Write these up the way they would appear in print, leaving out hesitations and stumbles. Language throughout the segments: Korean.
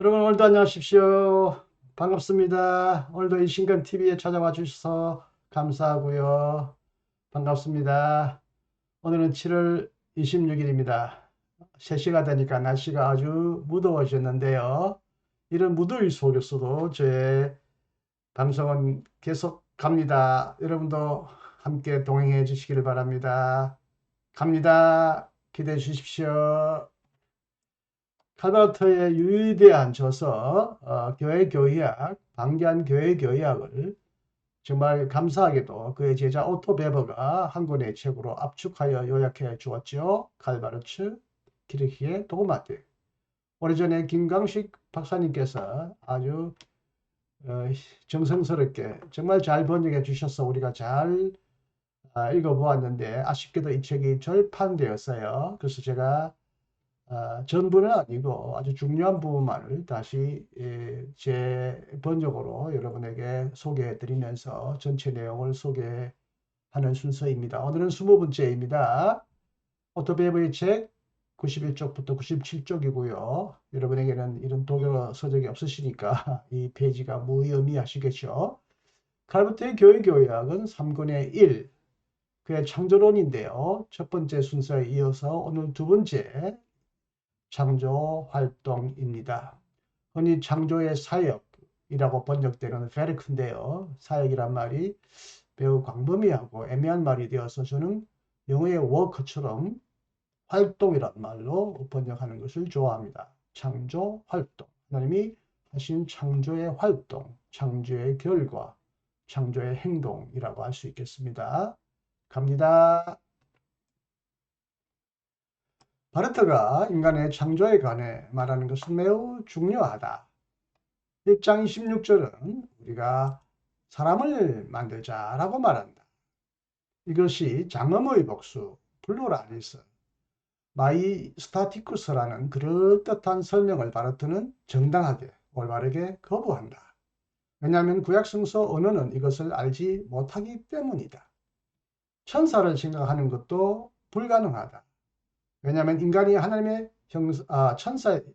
여러분 오늘도 안녕하십시오. 반갑습니다. 오늘도 이신간TV에 찾아와 주셔서 감사하고요. 반갑습니다. 오늘은 7월 26일입니다. 3시가 되니까 날씨가 아주 무더워졌는데요. 이런 무더위 속에서도 제 방송은 계속 갑니다. 여러분도 함께 동행해 주시기를 바랍니다. 갑니다. 기대해 주십시오. 칼바르트의 유의대한 저서 교회교의학, 방대한 교회교의학을 정말 감사하게도 그의 제자 오토 베버가 한 권의 책으로 압축하여 요약해 주었죠. 칼바르츠, 키르히의 도그마틱. 오래전에 김광식 박사님께서 아주 정성스럽게 정말 잘 번역해 주셔서 우리가 잘 읽어보았는데 아쉽게도 이 책이 절판되었어요. 그래서 제가 전부는 아니고 아주 중요한 부분만을 다시 제 번역으로 여러분에게 소개해 드리면서 전체 내용을 소개하는 순서입니다. 오늘은 20번째입니다. 오토베이브의 책 91쪽부터 97쪽이고요. 여러분에게는 이런 독일어 서적이 없으시니까 이 페이지가 무의미하시겠죠. 칼부트의 교회교약은 3권의 1, 그의 창조론인데요. 첫 번째 순서에 이어서 오늘 두 번째 창조 활동입니다. 흔히 창조의 사역이라고 번역되는 베르크인데요. 사역이란 말이 매우 광범위하고 애매한 말이 되어서 저는 영어의 워크처럼 활동이란 말로 번역하는 것을 좋아합니다. 창조 활동. 하나님이 하신 창조의 활동, 창조의 결과, 창조의 행동이라고 할 수 있겠습니다. 갑니다. 바르트가 인간의 창조에 관해 말하는 것은 매우 중요하다. 1장 26절은 우리가 사람을 만들자라고 말한다. 이것이 장엄의 복수, 플루라리스, 마이스타티쿠스라는 그럴듯한 설명을 바르트는 정당하게, 올바르게 거부한다. 왜냐하면 구약성서 언어는 이것을 알지 못하기 때문이다. 천사를 생각하는 것도 불가능하다. 왜냐하면 인간이 하나님의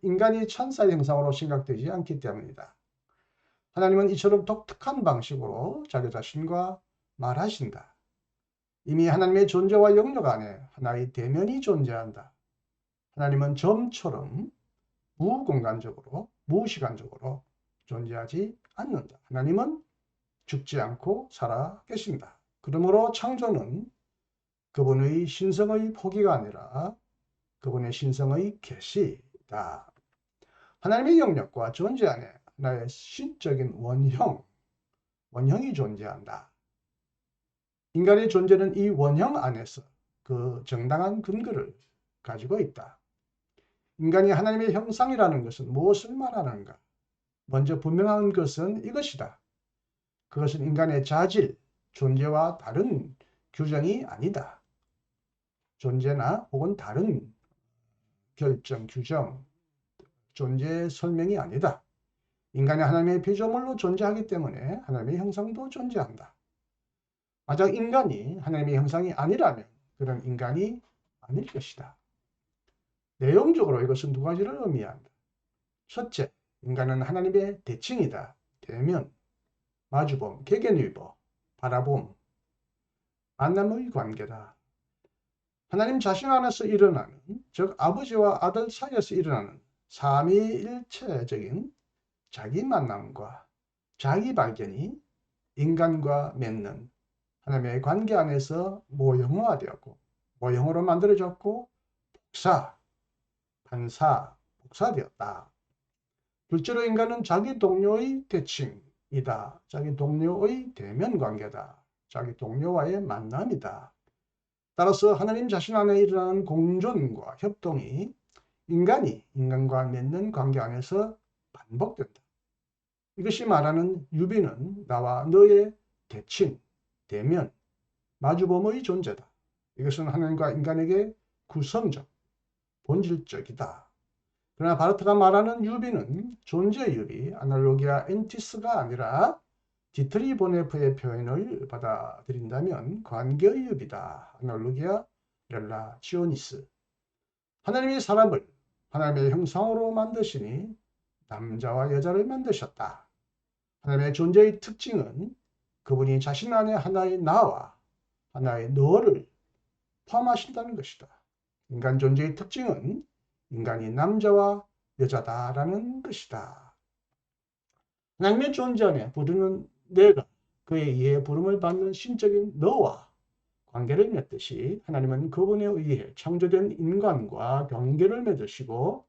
인간이 천사의 형상으로 생각되지 않기 때문이다. 하나님은 이처럼 독특한 방식으로 자기 자신과 말하신다. 이미 하나님의 존재와 영역 안에 하나의 대면이 존재한다. 하나님은 점처럼 무공간적으로, 무시간적으로 존재하지 않는다. 하나님은 죽지 않고 살아 계신다. 그러므로 창조는 그분의 신성의 포기가 아니라 그분의 신성의 계시다. 하나님의 영역과 존재 안에 하나의 신적인 원형이 존재한다. 인간의 존재는 이 원형 안에서 그 정당한 근거를 가지고 있다. 인간이 하나님의 형상이라는 것은 무엇을 말하는가? 먼저 분명한 것은 이것이다. 그것은 인간의 자질, 존재와 다른 규정이 아니다. 존재나 혹은 다른 결정, 규정, 존재 설명이 아니다. 인간이 하나님의 피조물로 존재하기 때문에 하나님의 형상도 존재한다. 만약 인간이 하나님의 형상이 아니라면 그런 인간이 아닐 것이다. 내용적으로 이것은 두 가지를 의미한다. 첫째, 인간은 하나님의 대칭이다. 대면, 마주봄, 개견유보, 바라봄, 만남의 관계다. 하나님 자신 안에서 일어나는, 즉 아버지와 아들 사이에서 일어나는 삼위일체적인 자기 만남과 자기 발견이 인간과 맺는 하나님의 관계 안에서 모형화되었고 모형으로 만들어졌고 복사, 반사, 복사되었다. 둘째로 인간은 자기 동료의 대칭이다. 자기 동료의 대면 관계다. 자기 동료와의 만남이다. 따라서 하나님 자신 안에 일어나는 공존과 협동이 인간이 인간과 맺는 관계 안에서 반복된다. 이것이 말하는 유비는 나와 너의 대칭, 대면, 마주범의 존재다. 이것은 하나님과 인간에게 구성적, 본질적이다. 그러나 바르트가 말하는 유비는 존재 유비, 아날로기아 엔티스가 아니라 디트리 보네프의 표현을 받아들인다면 관계의 유비다. 아날로기아 렐라치오니스. 하나님이 사람을 하나님의 형상으로 만드시니 남자와 여자를 만드셨다. 하나님의 존재의 특징은 그분이 자신 안에 하나의 나와 하나의 너를 포함하신다는 것이다. 인간 존재의 특징은 인간이 남자와 여자다라는 것이다. 하나님의 존재 안에 부르는 내가 그에 의해 부름을 받는 신적인 너와 관계를 맺듯이 하나님은 그분에 의해 창조된 인간과 관계를 맺으시고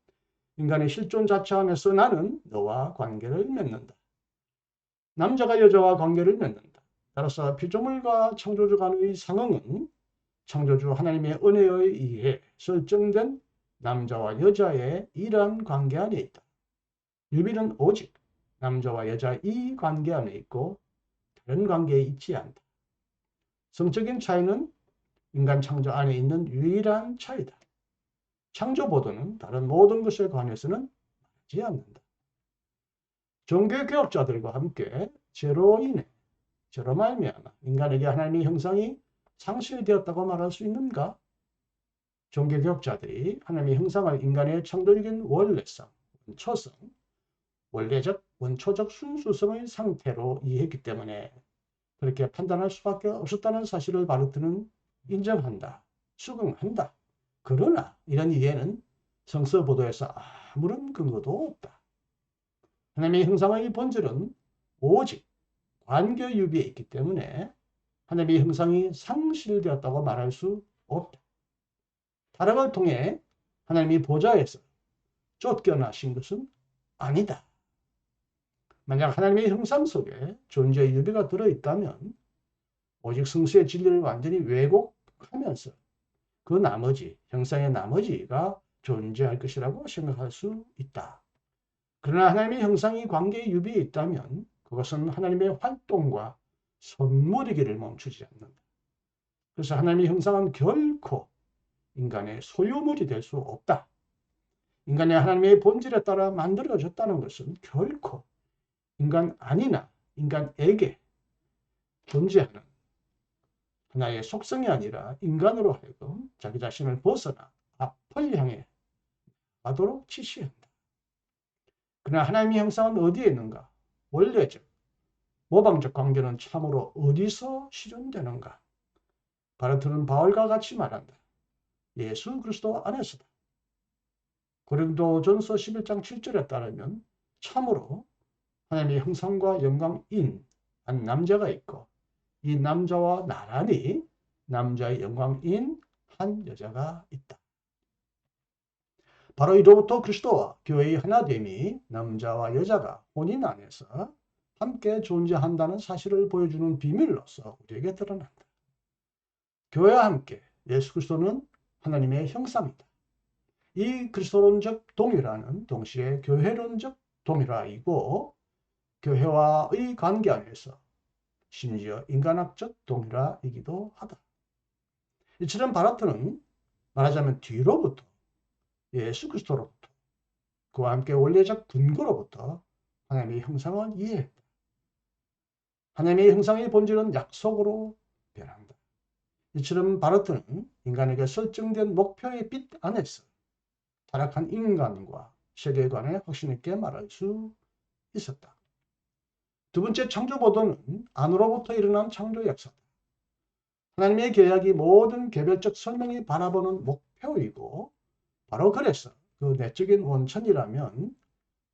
인간의 실존 자체 안에서 나는 너와 관계를 맺는다. 남자가 여자와 관계를 맺는다. 따라서 피조물과 창조주 간의 상응은 창조주 하나님의 은혜에 의해 설정된 남자와 여자의 이러한 관계 안에 있다. 유비는 오직 남자와 여자 이 관계 안에 있고 다른 관계에 있지 않다. 성적인 차이는 인간 창조 안에 있는 유일한 차이다. 창조보다는 다른 모든 것에 관해서는 말하지 않는다. 종교개혁자들과 함께 죄로 인해 죄로 말미암아 인간에게 하나님의 형상이 상실되었다고 말할 수 있는가? 종교개혁자들이 하나님의 형상을 인간의 창조적인 원래성, 원초성, 원래적, 원초적 순수성의 상태로 이해했기 때문에 그렇게 판단할 수밖에 없었다는 사실을 바르트는 인정한다. 수긍한다. 그러나 이런 이해는 성서 보도에서 아무런 근거도 없다. 하나님의 형상의 본질은 오직 관계 유비에 있기 때문에 하나님의 형상이 상실되었다고 말할 수 없다. 타락을 통해 하나님이 보좌에서 쫓겨나신 것은 아니다. 만약 하나님의 형상 속에 존재의 유비가 들어있다면 오직 성수의 진리를 완전히 왜곡하면서 그 나머지, 형상의 나머지가 존재할 것이라고 생각할 수 있다. 그러나 하나님의 형상이 관계의 유비에 있다면 그것은 하나님의 활동과 선물이기를 멈추지 않는다. 그래서 하나님의 형상은 결코 인간의 소유물이 될 수 없다. 인간이 하나님의 본질에 따라 만들어졌다는 것은 결코 인간 아니나 인간에게 존재하는 하나의 속성이 아니라 인간으로 하여금 자기 자신을 벗어나 앞을 향해 가도록 지시한다. 그러나 하나님의 형상은 어디에 있는가? 원래적, 모방적 관계는 참으로 어디서 실현되는가? 바르트는 바울과 같이 말한다. 예수 그리스도 안에서다. 고린도전서 11장 7절에 따르면 참으로 하나님의 형상과 영광인 한 남자가 있고 이 남자와 나란히 남자의 영광인 한 여자가 있다. 바로 이로부터 그리스도와 교회의 하나됨이 남자와 여자가 혼인 안에서 함께 존재한다는 사실을 보여주는 비밀로서 우리에게 드러난다. 교회와 함께 예수 그리스도는 하나님의 형상이다. 이 그리스도론적 동일화는 동시에 교회론적 동일화이고 교회와의 관계 안에서 심지어 인간학적 동일화이기도 하다. 이처럼 바르트는 말하자면 뒤로부터 예수 그리스도로부터 그와 함께 원래적 근거로부터 하나님의 형상을 이해했다. 하나님의 형상의 본질은 약속으로 변한다. 이처럼 바르트는 인간에게 설정된 목표의 빛 안에서 타락한 인간과 세계관에 확신 있게 말할 수 있었다. 두 번째 창조보도는 안으로부터 일어난 창조 역사다. 하나님의 계약이 모든 개별적 설명이 바라보는 목표이고 바로 그래서 그 내적인 원천이라면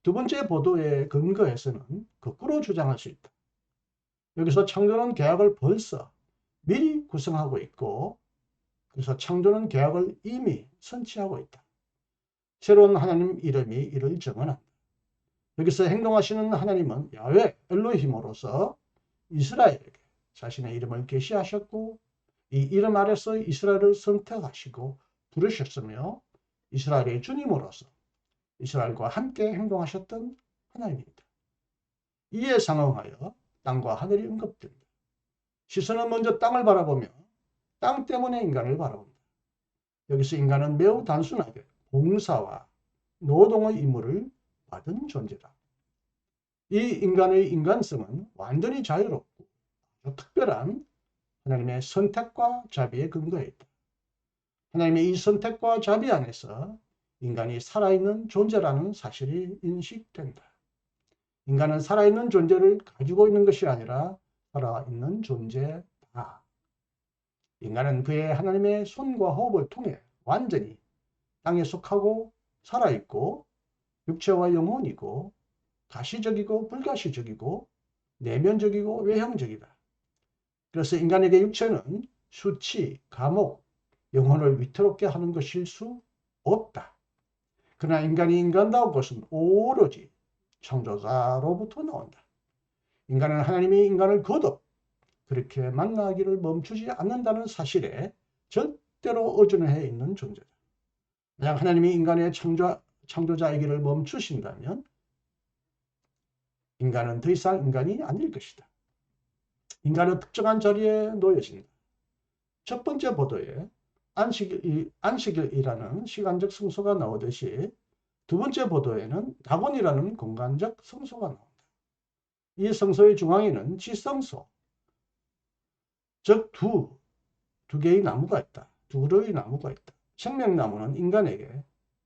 두 번째 보도에 근거해서는 거꾸로 주장할 수 있다. 여기서 창조는 계약을 벌써 미리 구성하고 있고 그래서 창조는 계약을 이미 선취하고 있다. 새로운 하나님 이름이 이를 정언한다. 여기서 행동하시는 하나님은 야훼 엘로힘으로서 이스라엘에게 자신의 이름을 계시하셨고 이 이름 아래서 이스라엘을 선택하시고 부르셨으며 이스라엘의 주님으로서 이스라엘과 함께 행동하셨던 하나님입니다. 이에 상응하여 땅과 하늘이 언급됩니다. 시선은 먼저 땅을 바라보며 땅 때문에 인간을 바라봅니다. 여기서 인간은 매우 단순하게 봉사와 노동의 임무를 받은 존재다. 이 인간의 인간성은 완전히 자유롭고 특별한 하나님의 선택과 자비에 근거해 있다. 하나님의 이 선택과 자비 안에서 인간이 살아있는 존재라는 사실이 인식된다. 인간은 살아있는 존재를 가지고 있는 것이 아니라 살아있는 존재다. 인간은 그의 하나님의 손과 호흡을 통해 완전히 땅에 속하고 살아있고 육체와 영혼이고 가시적이고 불가시적이고 내면적이고 외형적이다. 그래서 인간에게 육체는 수치, 감옥, 영혼을 위태롭게 하는 것일 수 없다. 그러나 인간이 인간다운 것은 오로지 창조자로부터 나온다. 인간은 하나님이 인간을 거듭 그렇게 만나기를 멈추지 않는다는 사실에 절대로 의존해 있는 존재다. 만약 하나님이 인간의 창조자이기를 멈추신다면 인간은 더 이상 인간이 아닐 것이다. 인간은 특정한 자리에 놓여진다. 첫 번째 보도에 안식일이라는 시간적 성소가 나오듯이 두 번째 보도에는 낙원이라는 공간적 성소가 나온다. 이 성소의 중앙에는 지성소, 즉 두 개의 나무가 있다. 두 그루의 나무가 있다. 생명나무는 인간에게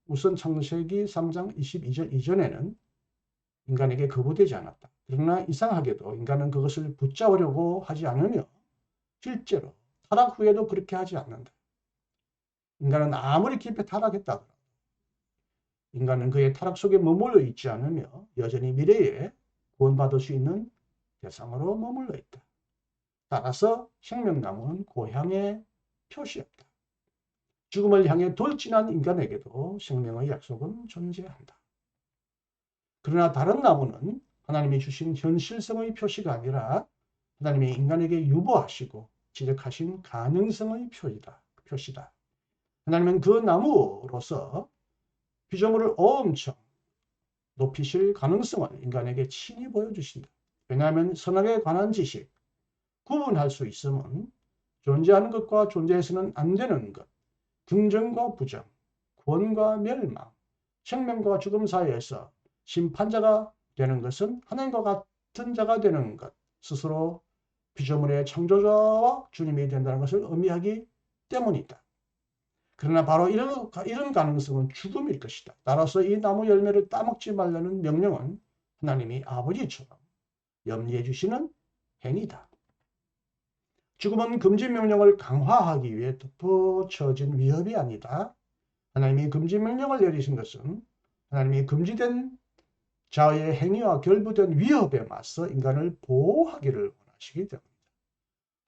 우선 창세기 3장 22절 이전에는 인간에게 거부되지 않았다. 그러나 이상하게도 인간은 그것을 붙잡으려고 하지 않으며 실제로 타락 후에도 그렇게 하지 않는다. 인간은 아무리 깊이 타락했다 하더라도 인간은 그의 타락 속에 머물러 있지 않으며 여전히 미래에 구원받을 수 있는 대상으로 머물러 있다. 따라서 생명나무는 고향의 표시였다. 죽음을 향해 돌진한 인간에게도 생명의 약속은 존재한다. 그러나 다른 나무는 하나님이 주신 현실성의 표시가 아니라 하나님이 인간에게 유보하시고 지적하신 가능성의 표시다. 하나님은 그 나무로서 피조물을 엄청 높이실 가능성을 인간에게 친히 보여주신다. 왜냐하면 선악에 관한 지식, 구분할 수 있으면 존재하는 것과 존재해서는 안 되는 것, 긍정과 부정, 구원과 멸망, 생명과 죽음 사이에서 심판자가 되는 것은 하나님과 같은 자가 되는 것, 스스로 피조물의 창조자와 주님이 된다는 것을 의미하기 때문이다. 그러나 바로 이런 가능성은 죽음일 것이다. 따라서 이 나무 열매를 따먹지 말라는 명령은 하나님이 아버지처럼 염려해 주시는 행위다. 죽음은 금지 명령을 강화하기 위해 덧붙여진 위협이 아니다. 하나님이 금지 명령을 내리신 것은 하나님이 금지된 자의 행위와 결부된 위협에 맞서 인간을 보호하기를 원하시기 때문이다.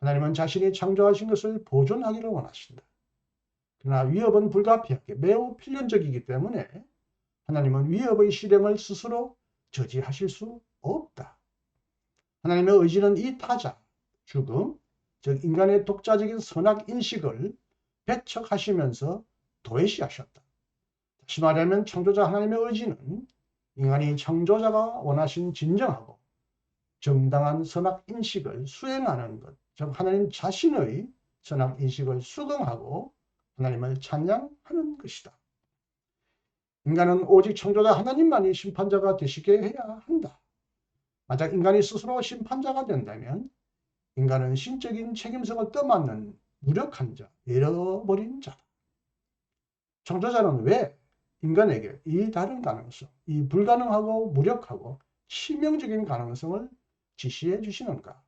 하나님은 자신이 창조하신 것을 보존하기를 원하신다. 그러나 위협은 불가피하게 매우 필연적이기 때문에 하나님은 위협의 실행을 스스로 저지하실 수 없다. 하나님의 의지는 이 타자, 죽음, 즉 인간의 독자적인 선악 인식을 배척하시면서 도외시하셨다. 다시 말하면 창조자 하나님의 의지는 인간이 창조자가 원하신 진정하고 정당한 선악 인식을 수행하는 것, 즉 하나님 자신의 선악 인식을 수긍하고 하나님을 찬양하는 것이다. 인간은 오직 창조자 하나님만이 심판자가 되시게 해야 한다. 만약 인간이 스스로 심판자가 된다면 인간은 신적인 책임성을 떠맡는 무력한 자, 잃어버린 자다. 창조자는 왜 인간에게 이 다른 가능성, 이 불가능하고 무력하고 치명적인 가능성을 지시해 주시는가?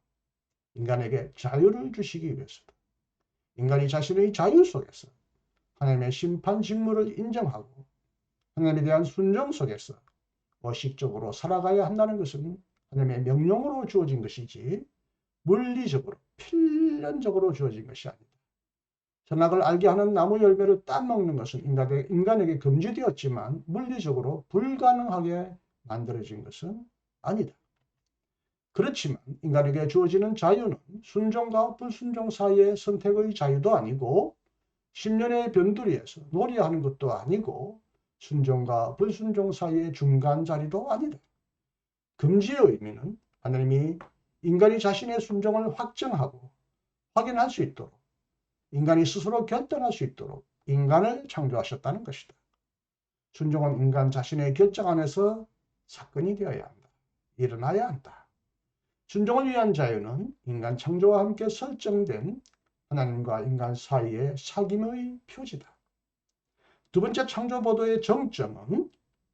인간에게 자유를 주시기 위해서다. 인간이 자신의 자유 속에서 하나님의 심판 직무를 인정하고 하나님에 대한 순종 속에서 의식적으로 살아가야 한다는 것은 하나님의 명령으로 주어진 것이지 물리적으로 필연적으로 주어진 것이 아니다. 선악을 알게 하는 나무 열매를 따먹는 것은 인간에게 금지되었지만 물리적으로 불가능하게 만들어진 것은 아니다. 그렇지만 인간에게 주어지는 자유는 순종과 불순종 사이의 선택의 자유도 아니고 10년의 변두리에서 놀이하는 것도 아니고 순종과 불순종 사이의 중간 자리도 아니다. 금지의 의미는 하나님이 인간이 자신의 순종을 확정하고 확인할 수 있도록 인간이 스스로 결단할 수 있도록 인간을 창조하셨다는 것이다. 순종은 인간 자신의 결정 안에서 사건이 되어야 한다. 일어나야 한다. 순종을 위한 자유는 인간 창조와 함께 설정된 하나님과 인간 사이의 사귐의 표지다. 두 번째 창조보도의 정점은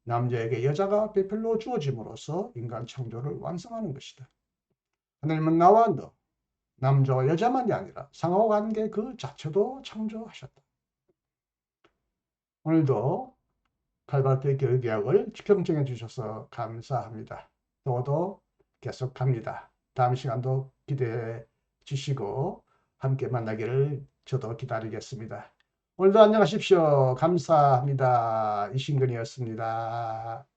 남자에게 여자가 배필로 주어짐으로써 인간 창조를 완성하는 것이다. 하나님은 나와 너, 남자와 여자만이 아니라 상호관계 그 자체도 창조하셨다. 오늘도 칼바르트의 교육개혁을 평정해 주셔서 감사합니다. 또도 계속합니다. 다음 시간도 기대해 주시고 함께 만나기를 저도 기다리겠습니다. 오늘도 안녕하십시오. 감사합니다. 이신근이었습니다.